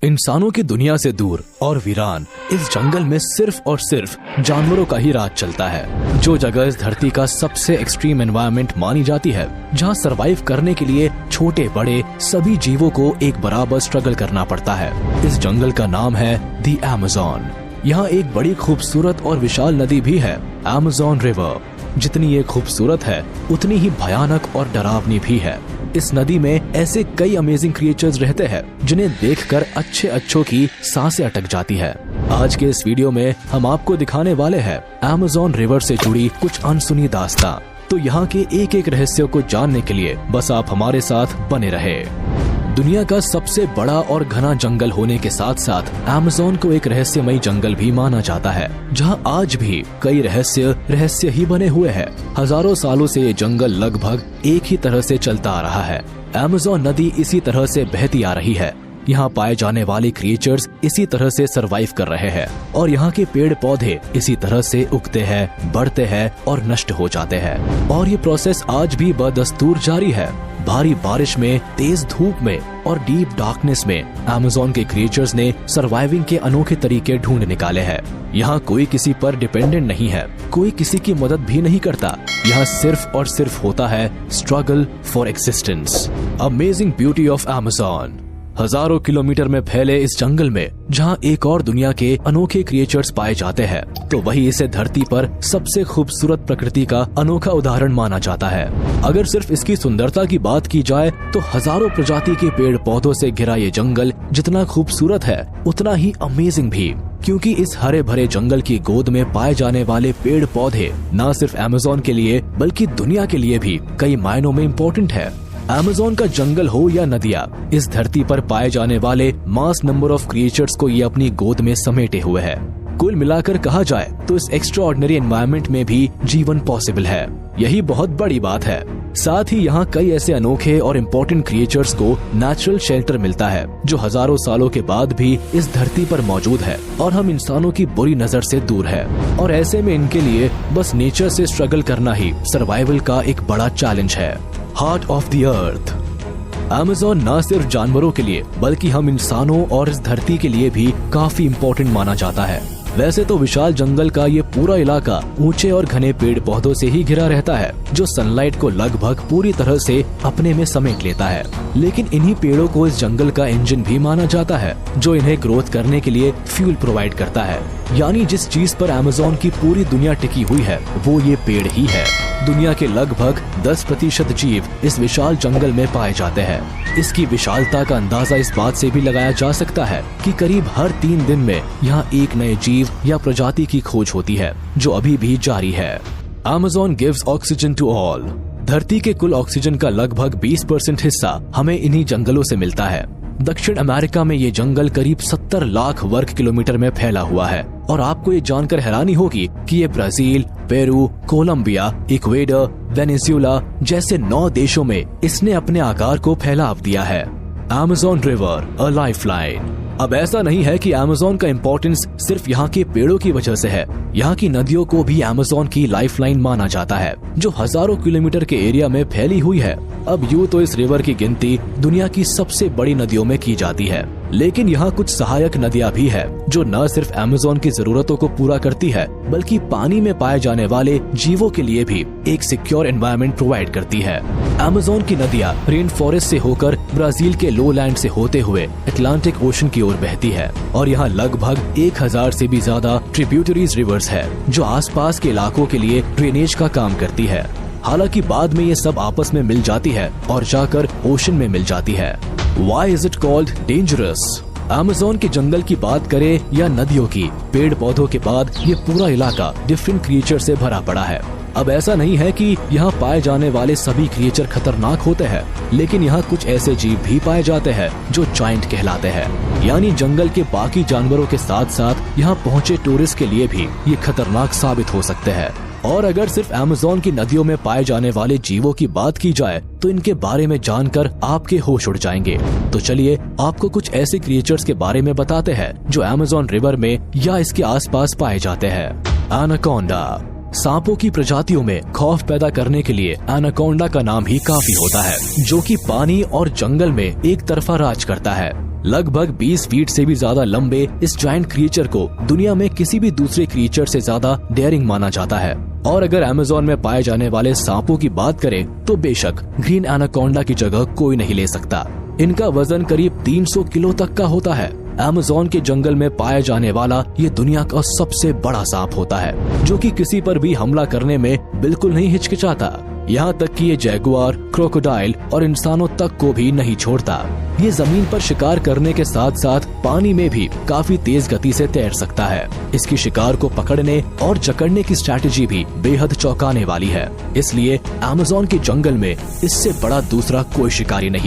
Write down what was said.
इंसानों की दुनिया से दूर और वीरान इस जंगल में सिर्फ और सिर्फ जानवरों का ही राज चलता है। जो जगह इस धरती का सबसे एक्सट्रीम एनवायरनमेंट मानी जाती है, जहां सरवाइव करने के लिए छोटे बड़े सभी जीवों को एक बराबर स्ट्रगल करना पड़ता है। इस जंगल का नाम है दी अमेज़न। यहाँ एक बड़ी खूबसूरत और विशाल नदी भी है, अमेज़न रिवर। जितनी ये खूबसूरत है उतनी ही भयानक और डरावनी भी है। इस नदी में ऐसे कई अमेजिंग क्रिएचर्स रहते हैं जिन्हें देखकर अच्छों की सांसें अटक जाती है। आज के इस वीडियो में हम आपको दिखाने वाले हैं अमेज़न रिवर से जुड़ी कुछ अनसुनी दास्तां। तो यहाँ के एक एक रहस्य को जानने के लिए बस आप हमारे साथ बने रहे। दुनिया का सबसे बड़ा और घना जंगल होने के साथ साथ अमेज़न को एक रहस्यमयी जंगल भी माना जाता है, जहां आज भी कई रहस्य ही बने हुए हैं। हजारों सालों से ये जंगल लगभग एक ही तरह से चलता आ रहा है। अमेज़न नदी इसी तरह से बहती आ रही है। यहाँ पाए जाने वाले क्रिएचर्स इसी तरह से सरवाइव कर रहे हैं और यहाँ के पेड़ पौधे इसी तरह से उगते हैं, बढ़ते हैं और नष्ट हो जाते हैं। और ये प्रोसेस आज भी बदस्तूर जारी है। भारी बारिश में, तेज धूप में और डीप डार्कनेस में अमेज़न के क्रिएचर्स ने सर्वाइविंग के अनोखे तरीके ढूंढ निकाले हैं। यहाँ कोई किसी पर डिपेंडेंट नहीं है, कोई किसी की मदद भी नहीं करता। यहाँ सिर्फ और सिर्फ होता है struggle for existence. Amazing beauty of Amazon. हजारों किलोमीटर में फैले इस जंगल में जहाँ एक और दुनिया के अनोखे क्रिएचर्स पाए जाते हैं, तो वही इसे धरती पर सबसे खूबसूरत प्रकृति का अनोखा उदाहरण माना जाता है। अगर सिर्फ इसकी सुंदरता की बात की जाए तो हजारों प्रजाति के पेड़ पौधों से घिरा ये जंगल जितना खूबसूरत है उतना ही अमेजिंग भी, क्योंकि इस हरे भरे जंगल की गोद में पाए जाने वाले पेड़ पौधे न सिर्फ अमेज़न के लिए बल्कि दुनिया के लिए भी कई मायनों में इम्पोर्टेंट है। अमेज़न का जंगल हो या नदियाँ, इस धरती पर पाए जाने वाले मास नंबर ऑफ क्रिएचर्स को ये अपनी गोद में समेटे हुए है। कुल मिलाकर कहा जाए तो इस एक्स्ट्राऑर्डिनरी एनवायरनमेंट में भी जीवन पॉसिबल है। यही बहुत बड़ी बात है। साथ ही यहाँ कई ऐसे अनोखे और इम्पोर्टेंट क्रिएचर्स को नेचुरल शेल्टर मिलता है, जो हजारों सालों के बाद भी इस धरती पर मौजूद है और हम इंसानों की बुरी नजर से दूर है। और ऐसे में इनके लिए बस नेचर से स्ट्रगल करना ही सर्वाइवल का एक बड़ा चैलेंज है। Heart of the earth. Amazon न सिर्फ जानवरों के लिए बल्कि हम इंसानों और इस धरती के लिए भी काफी इम्पोर्टेंट माना जाता है। वैसे तो विशाल जंगल का ये पूरा इलाका ऊंचे और घने पेड़ पौधों से ही घिरा रहता है, जो सनलाइट को लगभग पूरी तरह से अपने में समेट लेता है। लेकिन इन्हीं पेड़ों को इस जंगल का इंजन भी माना जाता है, जो इन्हें ग्रोथ करने के लिए फ्यूल प्रोवाइड करता है। यानी जिस चीज पर अमेज़न की पूरी दुनिया टिकी हुई है वो ये पेड़ ही है। दुनिया के लगभग 10% जीव इस विशाल जंगल में पाए जाते हैं। इसकी विशालता का अंदाजा इस बात से भी लगाया जा सकता है कि करीब हर 3 दिन में यहाँ एक नए जीव या प्रजाति की खोज होती है, जो अभी भी जारी है। Amazon gives oxygen to all. धरती के कुल ऑक्सीजन का लगभग 20% हिस्सा हमें इन्हीं जंगलों से मिलता है। दक्षिण अमेरिका में ये जंगल करीब 70 लाख वर्ग किलोमीटर में फैला हुआ है और आपको ये जानकर हैरानी होगी कि ये Brazil, Peru, Colombia, Ecuador, Venezuela जैसे 9 देशों में इसने अपने आकार को फैलाव दिया है। अमेज़न रिवर अ लाइफलाइन। अब ऐसा नहीं है कि अमेज़न का इम्पोर्टेंस सिर्फ यहाँ के पेड़ों की वजह से है। यहाँ की नदियों को भी अमेज़न की लाइफलाइन माना जाता है, जो हजारों किलोमीटर के एरिया में फैली हुई है। अब यूँ तो इस रिवर की गिनती दुनिया की सबसे बड़ी नदियों में की जाती है, लेकिन यहाँ कुछ सहायक नदियाँ भी है जो न सिर्फ अमेज़न की जरूरतों को पूरा करती है बल्कि पानी में पाए जाने वाले जीवों के लिए भी एक सिक्योर एनवायरनमेंट प्रोवाइड करती है। अमेज़न की नदियाँ रेन फॉरेस्ट से होकर ब्राजील के लोलैंड से होते हुए अटलांटिक ओशन की ओर बहती है और यहाँ लगभग 1000 से भी ज्यादा ट्रिब्यूटरीज रिवर्स है, जो आसपास के इलाकों के लिए ड्रेनेज का काम करती है। हालांकि बाद में ये सब आपस में मिल जाती है और जाकर ओशन में मिल जाती है। Why is it called dangerous? Amazon के जंगल की बात करें या नदियों की, पेड़ पौधों के बाद ये पूरा इलाका डिफरेंट क्रिएचर से भरा पड़ा है। अब ऐसा नहीं है कि यहाँ पाए जाने वाले सभी क्रिएचर खतरनाक होते हैं, लेकिन यहाँ कुछ ऐसे जीव भी पाए जाते हैं जो जायंट कहलाते हैं। यानी जंगल के बाकी जानवरों के साथ साथ यहाँ पहुँचे टूरिस्ट के लिए भी ये खतरनाक साबित हो सकते हैं। और अगर सिर्फ अमेज़न की नदियों में पाए जाने वाले जीवों की बात की जाए तो इनके बारे में जानकर आपके होश उड़ जाएंगे। तो चलिए आपको कुछ ऐसे क्रिएचर्स के बारे में बताते हैं जो अमेज़न रिवर में या इसके आसपास पाए जाते हैं। एनाकोंडा। सांपों की प्रजातियों में खौफ पैदा करने के लिए एनाकोंडा का नाम ही काफी होता है, जो कि पानी और जंगल में एक तरफा राज करता है। लगभग 20 फीट से भी ज्यादा लंबे इस जायंट क्रिएचर को दुनिया में किसी भी दूसरे क्रिएचर से ज्यादा डेयरिंग माना जाता है। और अगर अमेज़न में पाए जाने वाले सांपों की बात करें तो बेशक ग्रीन एनाकोंडा की जगह कोई नहीं ले सकता। इनका वजन करीब 300 किलो तक का होता है। अमेज़न के जंगल में पाया जाने वाला ये दुनिया का सबसे बड़ा सांप होता है, जो कि किसी पर भी हमला करने में बिल्कुल नहीं हिचकिचाता। यहाँ तक कि ये जैगुआर, क्रोकोडाइल और इंसानों तक को भी नहीं छोड़ता। ये जमीन पर शिकार करने के साथ साथ पानी में भी काफी तेज गति से तैर सकता है। इसकी शिकार को पकड़ने और जकड़ने की स्ट्रैटेजी भी बेहद चौंकाने वाली है। इसलिए अमेज़न के जंगल में इससे बड़ा दूसरा कोई शिकारी नहीं।